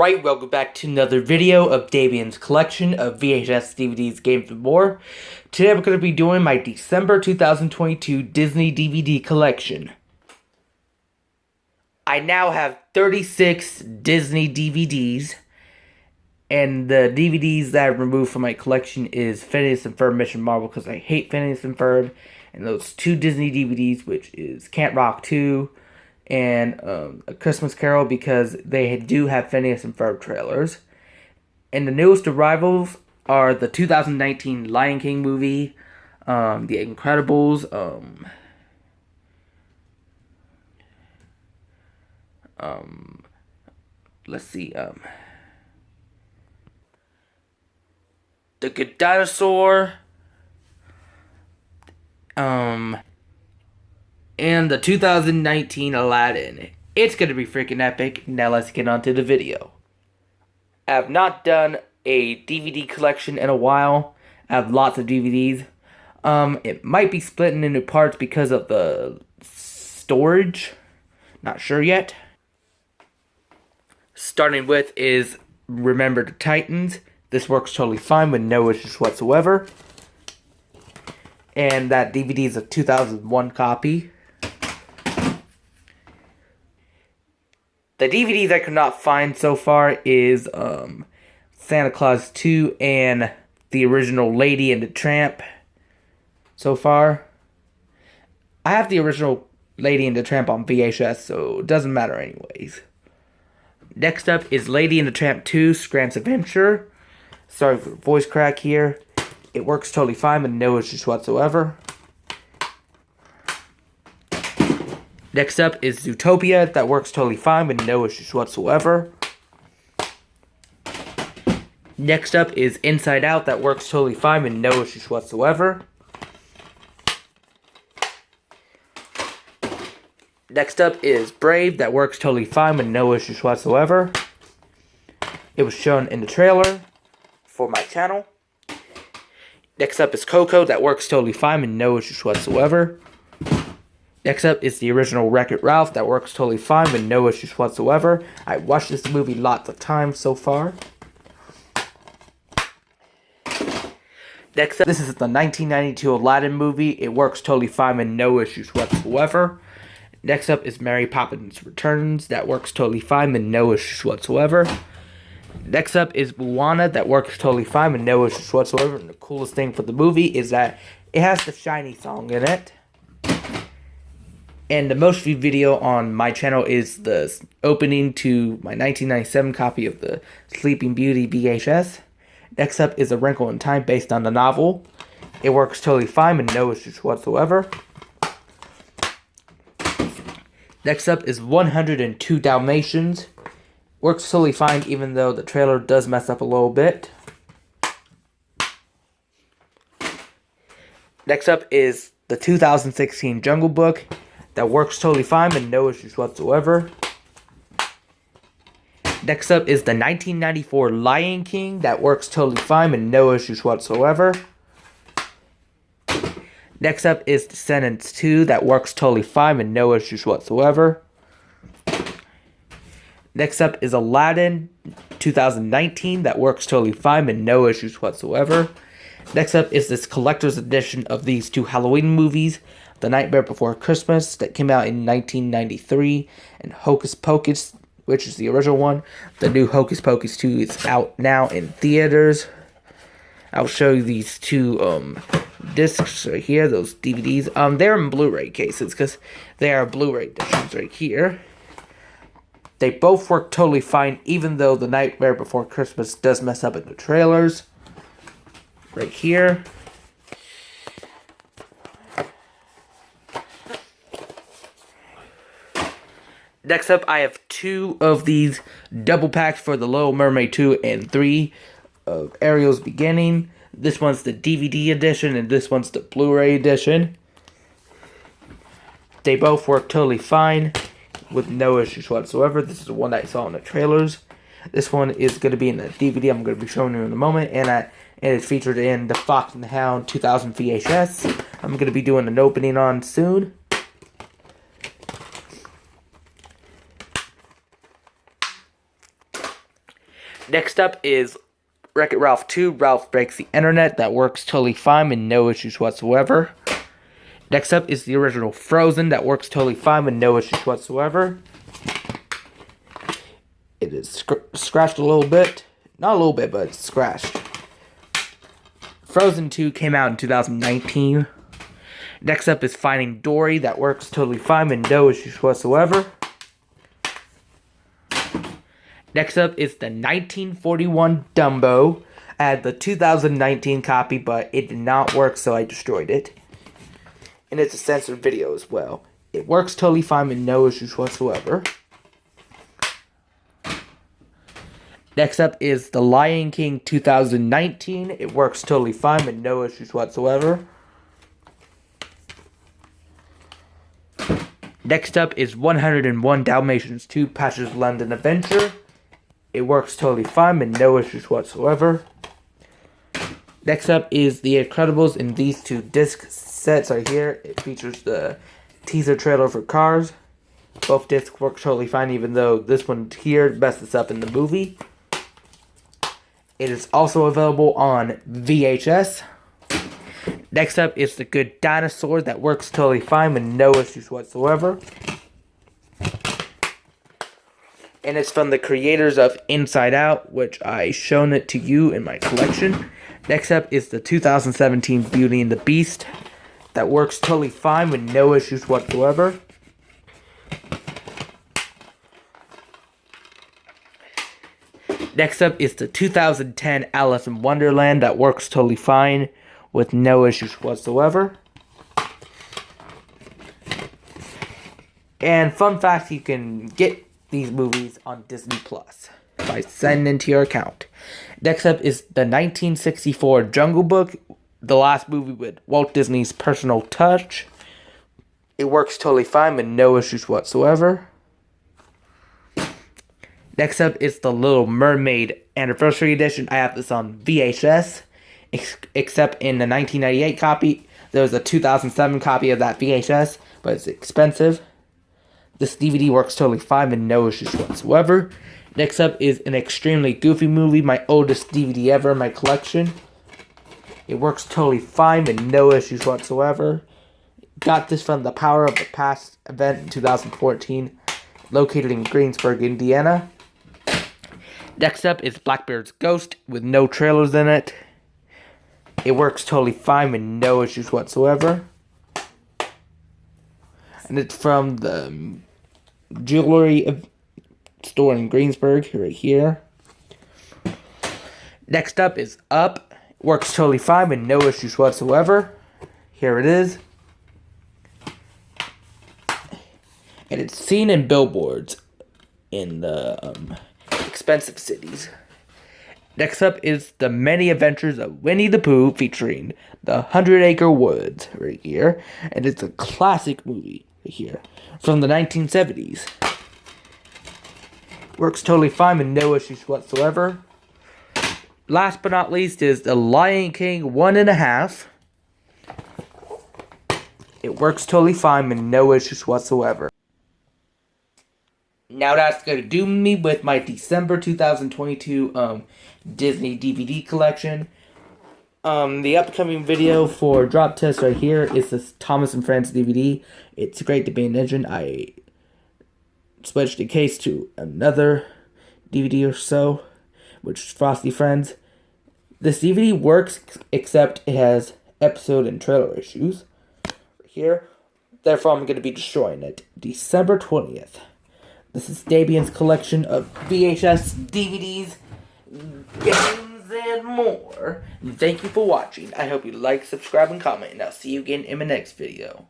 Alright, welcome back to another video of Davian's collection of VHS, DVDs, games, and more. Today I'm going to be doing my December 2022 Disney DVD collection. I now have 36 Disney DVDs, and the DVDs that I removed from my collection is Phineas and Ferb Mission Marvel because I hate Phineas and Ferb, and those two Disney DVDs, which is Camp Rock 2 and A Christmas Carol, because they do have Phineas and Ferb trailers. And the newest arrivals are the 2019 Lion King movie, The Incredibles, let's see, The Good Dinosaur, and the 2019 Aladdin. It's going to be freaking epic. Now let's get on to the video. I have not done a DVD collection in a while. I have lots of DVDs. It might be splitting into parts because of the storage. Not sure yet. Starting with is Remember the Titans. This works totally fine with no issues whatsoever. And that DVD is a 2001 copy. The DVDs I could not find so far is Santa Claus 2 and the original Lady and the Tramp so far. I have the original Lady and the Tramp on VHS, so it doesn't matter anyways. Next up is Lady and the Tramp 2, Scramp's Adventure. Sorry for the voice crack here. It works totally fine with no issues whatsoever. Next up is Zootopia. That works totally fine with no issues whatsoever. Next up is Inside Out. That works totally fine with no issues whatsoever. Next up is Brave. That works totally fine with no issues whatsoever. It was shown in the trailer for my channel. Next up is Coco. That works totally fine with no issues whatsoever. Next up is the original Wreck-It Ralph. That works totally fine with no issues whatsoever. I watched this movie lots of times so far. Next up, this is the 1992 Aladdin movie. It works totally fine with no issues whatsoever. Next up is Mary Poppins Returns. That works totally fine with no issues whatsoever. Next up is Moana. That works totally fine with no issues whatsoever. And the coolest thing for the movie is that it has the Shiny song in it. And the most viewed video on my channel is the opening to my 1997 copy of the Sleeping Beauty VHS. Next up is A Wrinkle in Time based on the novel. It works totally fine with no issues whatsoever. Next up is 102 Dalmatians. Works totally fine even though the trailer does mess up a little bit. Next up is the 2016 Jungle Book. That works totally fine with no issues whatsoever. Next up is the 1994 Lion King. That works totally fine with no issues whatsoever. Next up is Descendants 2. That works totally fine with no issues whatsoever. Next up is Aladdin 2019. That works totally fine with no issues whatsoever. Next up is this collector's edition of these two Halloween movies. The Nightmare Before Christmas that came out in 1993, and Hocus Pocus, which is the original one. The new Hocus Pocus 2 is out now in theaters. I'll show you these two discs right here, those DVDs. They're in Blu-ray cases because they are Blu-ray editions right here. They both work totally fine, even though The Nightmare Before Christmas does mess up in the trailers. Right here. Next up, I have two of these double packs for The Little Mermaid 2 and 3 of Ariel's Beginning. This one's the DVD edition, and this one's the Blu-ray edition. They both work totally fine with no issues whatsoever. This is the one that I saw in the trailers. This one is going to be in the DVD I'm going to be showing you in a moment, and it's featured in the Fox and the Hound 2000 VHS. I'm going to be doing an opening on soon. Next up is Wreck-It Ralph 2, Ralph Breaks the Internet. That works totally fine with no issues whatsoever. Next up is the original Frozen. That works totally fine with no issues whatsoever. It is scratched a little bit. Not a little bit, but it's scratched. Frozen 2 came out in 2019. Next up is Finding Dory. That works totally fine with no issues whatsoever. Next up is the 1941 Dumbo. I had the 2019 copy, but it did not work, so I destroyed it. And it's a censored video as well. It works totally fine with no issues whatsoever. Next up is The Lion King 2019. It works totally fine with no issues whatsoever. Next up is 101 Dalmatians 2 Patches of London Adventure. It works totally fine with no issues whatsoever. Next up is The Incredibles, and these two disc sets are here. It features the teaser trailer for Cars. Both discs work totally fine, even though this one here messes up in the movie. It is also available on VHS. Next up is The Good Dinosaur. That works totally fine with no issues whatsoever. And it's from the creators of Inside Out, which I shown it to you in my collection. Next up is the 2017 Beauty and the Beast. That works totally fine with no issues whatsoever. Next up is the 2010 Alice in Wonderland. That works totally fine with no issues whatsoever. And fun fact, you can get these movies on Disney Plus by sending into your account. Next up is the 1964 Jungle Book, the last movie with Walt Disney's personal touch. It works totally fine with no issues whatsoever. Next up is the Little Mermaid Anniversary Edition. I have this on VHS, except in the 1998 copy. There's a 2007 copy of that VHS, but it's expensive. This DVD works totally fine with no issues whatsoever. Next up is an extremely goofy movie, my oldest DVD ever in my collection. It works totally fine with no issues whatsoever. Got this from the Power of the Past event in 2014, located in Greensburg, Indiana. Next up is Blackbeard's Ghost with no trailers in it. It works totally fine with no issues whatsoever. And it's from the jewelry store in Greensburg, right here. Next up is Up. Works totally fine with no issues whatsoever. Here it is. And it's seen in billboards in the expensive cities. Next up is The Many Adventures of Winnie the Pooh, featuring the 100 Acre Woods, right here. And it's a classic movie, right here, from the 1970s. Works totally fine with no issues whatsoever. Last but not least is The Lion King 1.5. It works totally fine with no issues whatsoever. Now that's going to do me with my December 2022 Disney DVD collection. The upcoming video for Drop Test right here is this Thomas and Friends DVD. It's great to be an engine. I switched the case to another DVD or so, which is Frosty Friends. This DVD works, except it has episode and trailer issues right here. Therefore, I'm going to be destroying it December 20th. This is Dabian's collection of VHS DVDs, games, and more. And thank you for watching. I hope you like, subscribe, and comment, and I'll see you again in my next video.